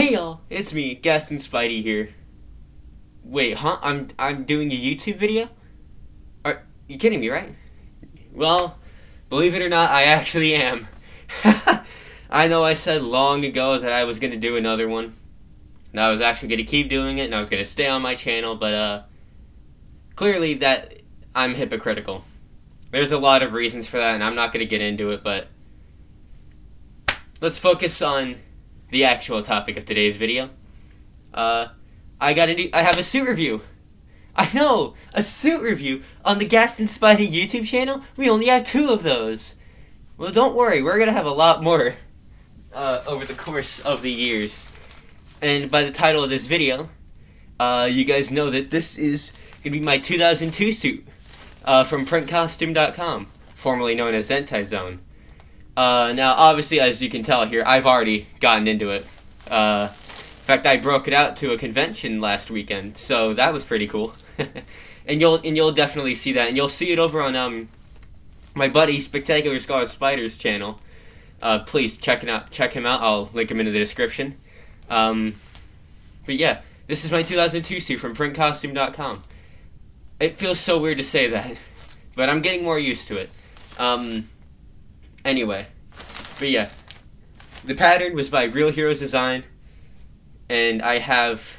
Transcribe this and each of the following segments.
Hey y'all, it's me, Gaston Spidey here. Wait, huh? I'm doing a YouTube video? Are you kidding me, right? Well, believe it or not, I actually am. I know I said long ago that I was gonna do another one. And I was actually gonna keep doing it, and I was gonna stay on my channel, but clearly that I'm hypocritical. There's a lot of reasons for that, and I'm not gonna get into it, but let's focus on the actual topic of today's video. I have a suit review. I know, a suit review on the Gaston Spidey YouTube channel. We only have 2 of those. Well, don't worry, we're gonna have a lot more over the course of the years. And by the title of this video, you guys know that this is gonna be my 2002 suit from printcostume.com, formerly known as Zentai Zone. Now, obviously, as you can tell here, I've already gotten into it. In fact, I broke it out to a convention last weekend, so that was pretty cool. and you'll definitely see that, and you'll see it over on my buddy Spectacular Scarlet Spider's channel. Please check him out. I'll link him in the description. But yeah, this is my 2002 suit from printcostume.com. It feels so weird to say that, but I'm getting more used to it. Anyway, but yeah, the pattern was by Real Heroes Design, and I have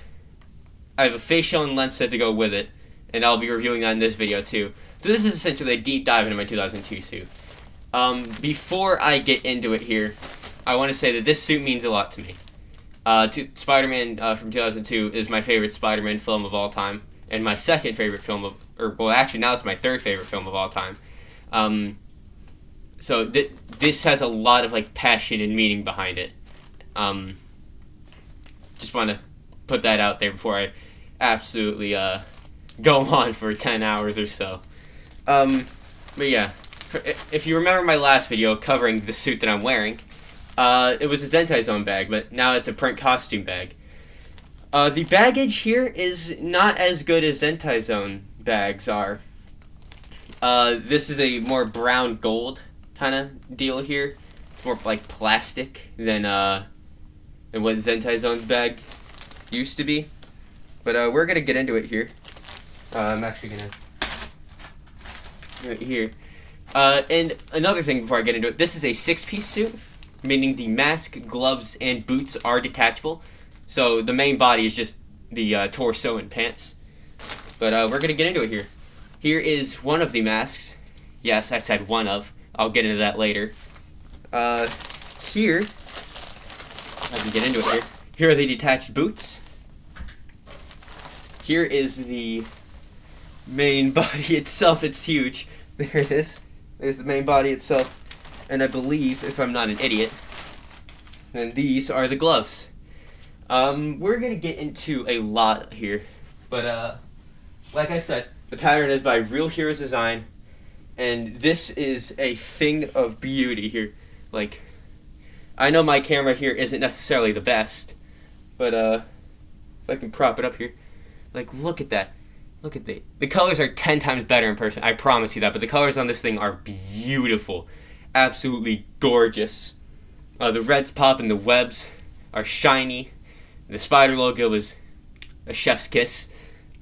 a face shell and lens set to go with it, and I'll be reviewing that in this video too. So this is essentially a deep dive into my 2002 suit. Before I get into it here, I want to say that this suit means a lot to me. Spider-Man from 2002 is my favorite Spider-Man film of all time, and my second favorite film actually now it's my third favorite film of all time. So this has a lot of passion and meaning behind it. Just want to put that out there before I absolutely go on for 10 hours or so. But yeah, if you remember my last video covering the suit that I'm wearing, it was a Zentai Zone bag, but now it's a print costume bag. The baggage here is not as good as Zentai Zone bags are. This is a more brown gold kind of deal here. It's more like plastic than what Zentai Zone's bag used to be. But we're gonna get into it here. I'm actually gonna do it here. And another thing before I get into it, this is a 6-piece suit, meaning the mask, gloves, and boots are detachable. So the main body is just the torso and pants. But we're gonna get into it here. Here is one of the masks. Yes, I said one of. I'll get into that later. Here, I can get into it here. Here are the detached boots. Here is the main body itself. It's huge. There it is. There's the main body itself. And I believe, if I'm not an idiot, then these are the gloves. We're gonna get into a lot here. But, like I said, the pattern is by Real Heroes Design. And this is a thing of beauty here. I know my camera here isn't necessarily the best, but if I can prop it up here, look at that. Look at the colors are 10 times better in person. I promise you that. But the colors on this thing are beautiful, absolutely gorgeous. The reds pop and the webs are shiny. The spider logo is a chef's kiss.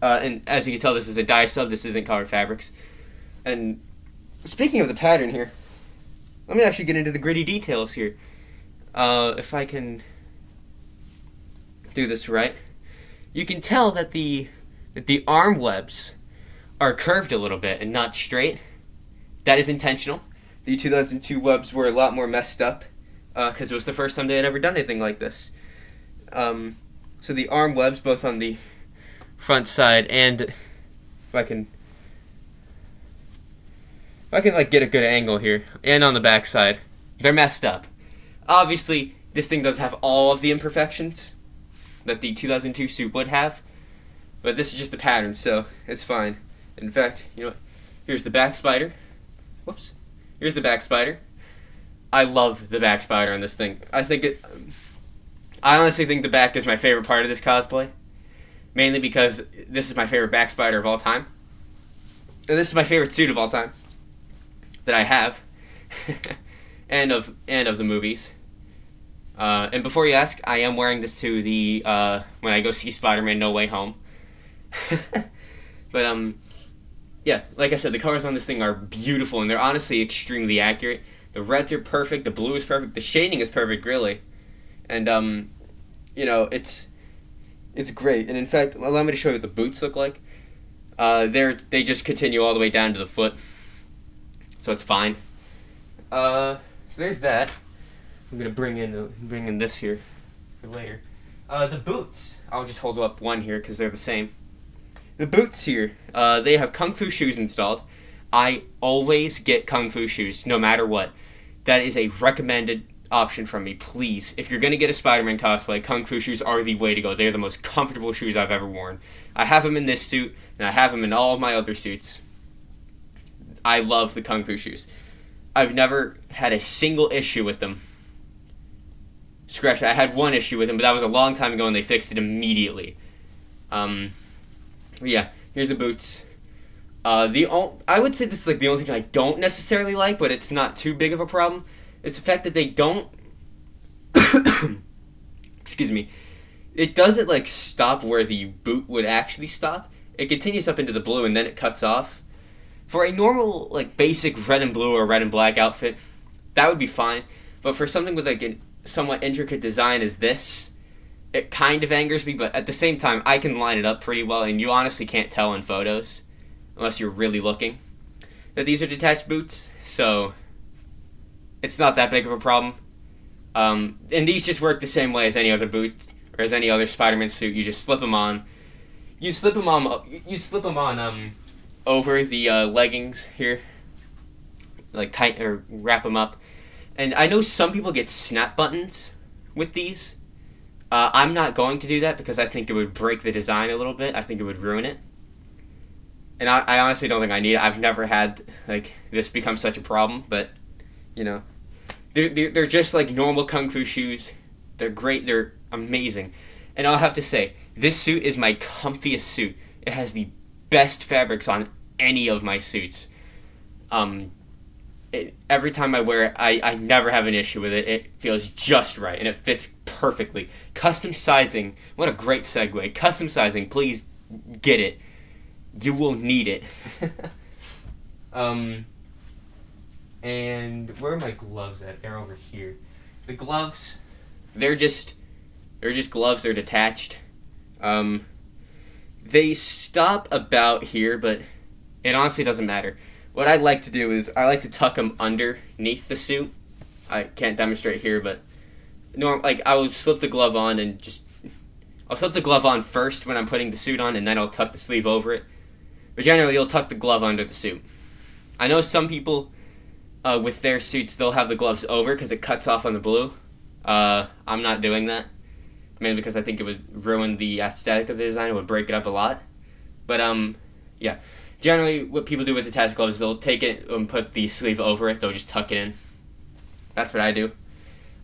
And as you can tell, this is a dye sub. This isn't colored fabrics. And speaking of the pattern here, let me actually get into the gritty details here. If I can do this right, you can tell that the arm webs are curved a little bit and not straight. That is intentional. The 2002 webs were a lot more messed up because it was the first time they had ever done anything like this. So the arm webs, both on the front side and if I can get a good angle here, and on the back side, they're messed up. Obviously, this thing does have all of the imperfections that the 2002 suit would have, but this is just the pattern, so it's fine. In fact, you know what? Here's the back spider. Whoops. Here's the back spider. I love the back spider on this thing. I honestly think the back is my favorite part of this cosplay, mainly because this is my favorite back spider of all time, and this is my favorite suit of all time that I have, and of the movies. And before you ask, I am wearing this to the when I go see Spider-Man No Way Home. But yeah, like I said, the colors on this thing are beautiful, and they're honestly extremely accurate. The reds are perfect, the blue is perfect, the shading is perfect, really. And it's great. And in fact, allow me to show you what the boots look like. They just continue all the way down to the foot, so it's fine. So there's that. I'm gonna bring in this here for later. The boots. I'll just hold up one here because they're the same. The boots here. They have Kung Fu shoes installed. I always get Kung Fu shoes, no matter what. That is a recommended option from me. Please, if you're gonna get a Spider-Man cosplay, Kung Fu shoes are the way to go. They are the most comfortable shoes I've ever worn. I have them in this suit, and I have them in all of my other suits. I love the Kung Fu shoes. I've never had a single issue with them. Scratch that. I had one issue with them, but that was a long time ago, and they fixed it immediately. Yeah, here's the boots. I would say this is like the only thing I don't necessarily like, but it's not too big of a problem. It's the fact that they don't. Excuse me. It doesn't like stop where the boot would actually stop. It continues up into the blue, and then it cuts off. For a normal like basic red and blue or red and black outfit, that would be fine. But for something with like a somewhat intricate design as this, it kind of angers me, but at the same time, I can line it up pretty well, and you honestly can't tell in photos, unless you're really looking, that these are detached boots, so it's not that big of a problem. And these just work the same way as any other boot, or as any other Spider-Man suit. You just slip them on. You'd slip them on over the leggings here, like tight, or wrap them up. And I know some people get snap buttons with these. I'm not going to do that because I think it would break the design a little bit. I think it would ruin it. And I honestly don't think I need it. I've never had like this become such a problem, but they're just like normal Kung Fu shoes. They're great. They're amazing. And I'll have to say, this suit is my comfiest suit. It has the best fabrics on any of my suits. Every time I wear it, I never have an issue with it. It feels just right, and it fits perfectly. Custom sizing, what a great segue. Custom sizing, please get it. You will need it. And where are my gloves at? They're over here. The gloves, they're just gloves. They're detached. They stop about here, but it honestly doesn't matter. What I like to do is I like to tuck them underneath the suit. I can't demonstrate here, but I will slip the glove on and I'll slip the glove on first when I'm putting the suit on, and then I'll tuck the sleeve over it. But generally, you'll tuck the glove under the suit. I know some people with their suits, they'll have the gloves over because it cuts off on the blue. I'm not doing that, mainly because I think it would ruin the aesthetic of the design. It would break it up a lot. But yeah. Generally, what people do with detached gloves, they'll take it and put the sleeve over it. They'll just tuck it in. That's what I do.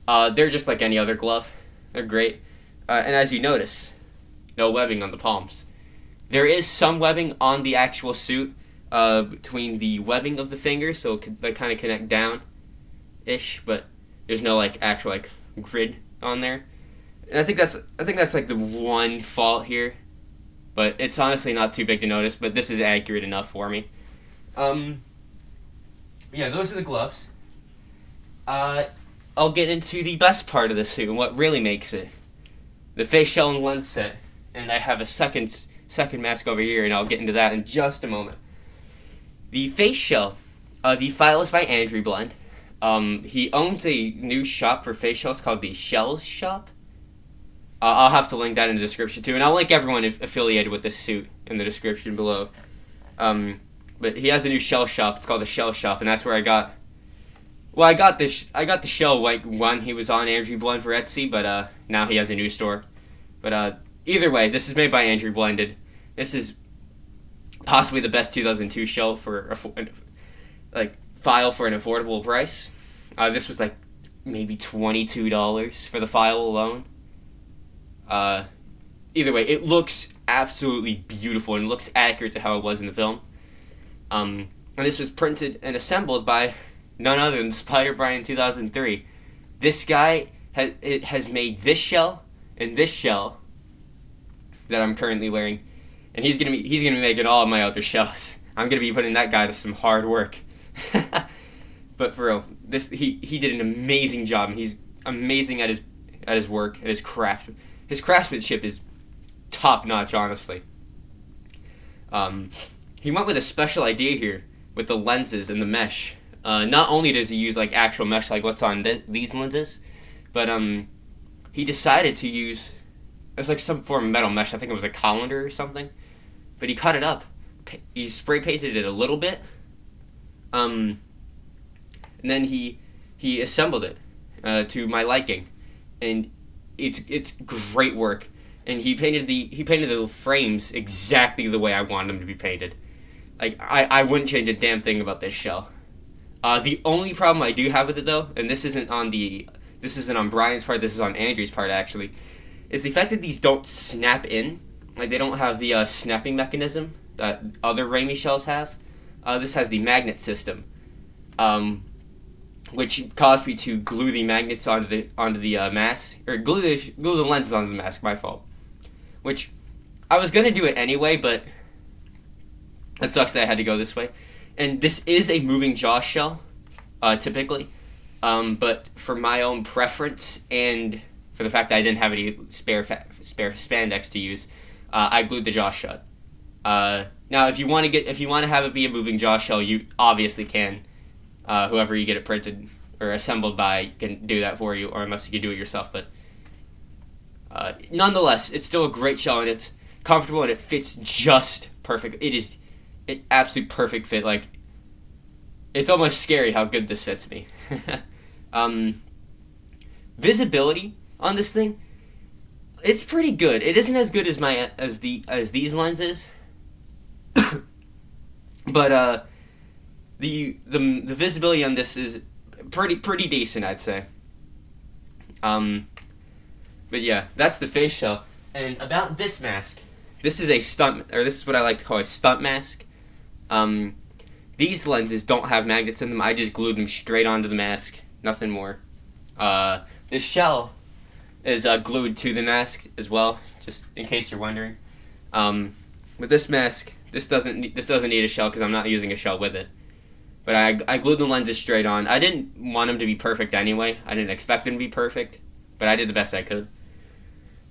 They're just like any other glove. They're great. And as you notice, no webbing on the palms. There is some webbing on the actual suit between the webbing of the fingers, so they kind of connect down-ish, but there's no like actual like grid on there. And I think that's like the one fault here. But it's honestly not too big to notice, but this is accurate enough for me. Yeah, those are the gloves. I'll get into the best part of the suit and what really makes it. The face shell and lens set. And I have a second mask over here, and I'll get into that in just a moment. The face shell, the file is by Andrew Blend. He owns a new shop for face shells called the Shells Shop. I'll have to link that in the description too, and I'll link everyone affiliated with this suit in the description below. But he has a new shell shop. It's called the Shell Shop, and that's where I got. Well, I got the shell like when he was on Andrew Blend for Etsy, but now he has a new store. But either way, this is made by Andrew Blended. This is possibly the best 2002 shell for file for an affordable price. This was like maybe $22 for the file alone. Either way, it looks absolutely beautiful and looks accurate to how it was in the film. And this was printed and assembled by none other than Spider-Brian 2003. This guy it has made this shell and this shell that I'm currently wearing, and he's gonna be making all of my other shells. I'm gonna be putting that guy to some hard work. But for real, he did an amazing job, and he's amazing at his work, at his craft. His craftsmanship is top notch, honestly. He went with a special idea here with the lenses and the mesh. Not only does he use like actual mesh like what's on these lenses, but he decided to use, it was like some form of metal mesh. I think it was a colander or something. But he cut it up. He spray painted it a little bit. And then he assembled it to my liking, and it's great work. And he painted the frames exactly the way I wanted them to be painted. Like I wouldn't change a damn thing about this shell. The only problem I do have with it though, and this isn't on Brian's part, this is on Andrew's part actually, is the fact that these don't snap in. Like they don't have the snapping mechanism that other Raimi shells have. This has the magnet system, which caused me to glue the magnets onto the mask, or glue the lenses onto the mask. My fault. Which I was gonna do it anyway, but it sucks that I had to go this way. And this is a moving jaw shell, typically, but for my own preference and for the fact that I didn't have any spare spandex to use, I glued the jaw shut. Now, if you want to have it be a moving jaw shell, you obviously can. Whoever you get it printed or assembled by can do that for you, or unless you can do it yourself. But nonetheless, it's still a great shell, and it's comfortable, and it fits just perfect. It is an absolute perfect fit. Like, it's almost scary how good this fits me. Visibility on this thing, it's pretty good. It isn't as good as these lenses, but the visibility on this is pretty decent, I'd say. But yeah, that's the face shell. And about this mask, this is what I like to call a stunt mask. These lenses don't have magnets in them. I just glued them straight onto the mask, nothing more. This shell is glued to the mask as well, just in case you're wondering. With this mask, this doesn't need a shell because I'm not using a shell with it. But I glued the lenses straight on. I didn't want them to be perfect anyway. I didn't expect them to be perfect, but I did the best I could.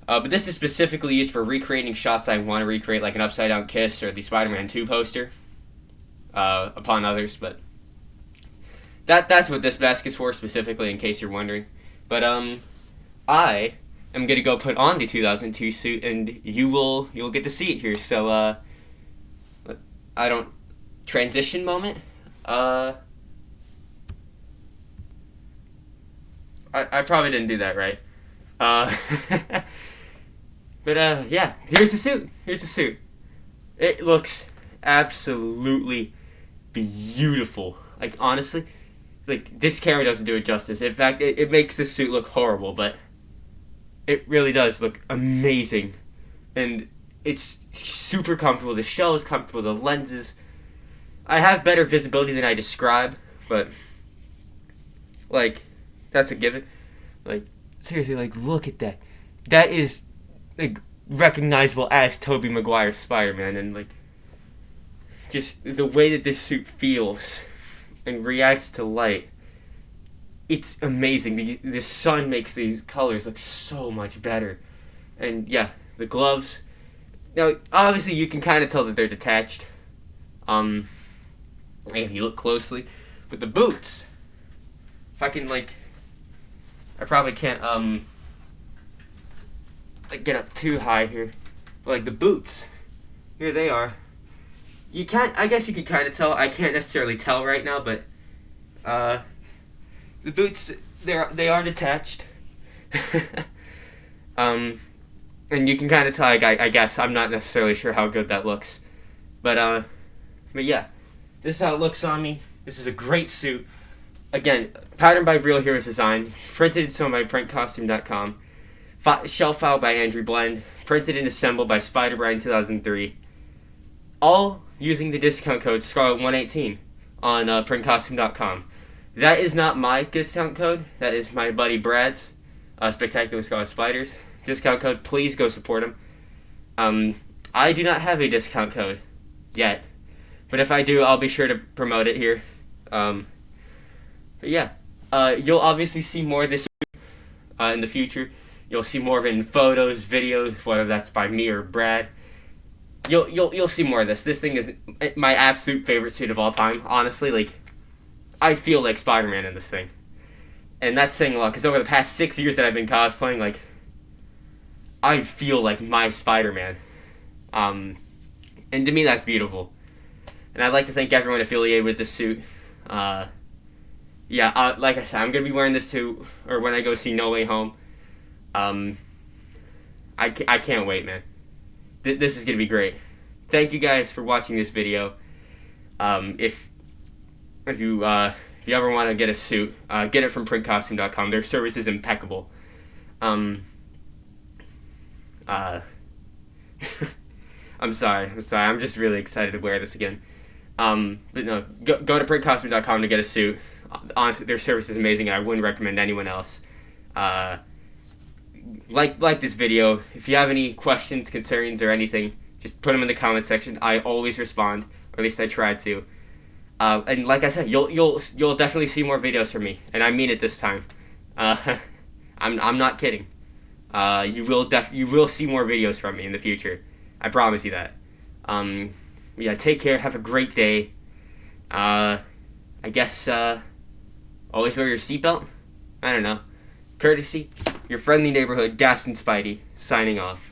But this is specifically used for recreating shots I want to recreate, like an upside down kiss or the Spider-Man 2 poster, upon others. But that's what this mask is for specifically, in case you're wondering. But I am gonna go put on the 2002 suit, and you'll get to see it here. So I don't transition moment. I probably didn't do that right. But yeah, here's the suit. It looks absolutely beautiful. Like, honestly, like, this camera doesn't do it justice. In fact, it makes this suit look horrible, but it really does look amazing. And it's super comfortable. The shell is comfortable. The lenses, I have better visibility than I describe, but, like, that's a given. Like, seriously, like, look at that. That is, like, recognizable as Tobey Maguire's Spider-Man, and, like, just the way that this suit feels and reacts to light, it's amazing. The sun makes these colors look so much better. And, yeah, the gloves, now, obviously, you can kind of tell that they're detached, if you look closely. But the boots, if I can, like, I probably can't, like, get up too high here. But, like, the boots, here they are. You can't, I guess you can kind of tell. I can't necessarily tell right now, but, the boots, they are detached. And you can kind of tell, I guess. I'm not necessarily sure how good that looks. But yeah, this is how it looks on me. This is a great suit. Again, patterned by Real Heroes Design, printed and sewn by printcostume.com, shell file by Andrew Blend, printed and assembled by Spider Brian 2003. All using the discount code Scarlet118 on printcostume.com. That is not my discount code. That is my buddy Brad's. Spectacular Scarlet Spiders. Discount code, please go support them. I do not have a discount code yet, but if I do, I'll be sure to promote it here. But yeah, you'll obviously see more of this in the future. You'll see more of it in photos, videos, whether that's by me or Brad. You'll see more of this. This thing is my absolute favorite suit of all time. Honestly, like, I feel like Spider-Man in this thing. And that's saying a lot, because over the past 6 years that I've been cosplaying, like, I feel like my Spider-Man. And to me, that's beautiful. And I'd like to thank everyone affiliated with this suit. Like I said, I'm going to be wearing this suit, or when I go see No Way Home. I can't wait, man. This is going to be great. Thank you guys for watching this video. If you ever want to get a suit, get it from printcostume.com. Their service is impeccable. I'm sorry. I'm just really excited to wear this again. But no, go to printcostume.com to get a suit. Honestly, their service is amazing, and I wouldn't recommend anyone else. Like this video. If you have any questions, concerns, or anything, just put them in the comment section. I always respond, or at least I try to. And like I said, you'll definitely see more videos from me, and I mean it this time. I'm not kidding. You will see more videos from me in the future. I promise you that. Yeah, take care. Have a great day. I guess always wear your seatbelt. I don't know. Courtesy, your friendly neighborhood Gas and Spidey signing off.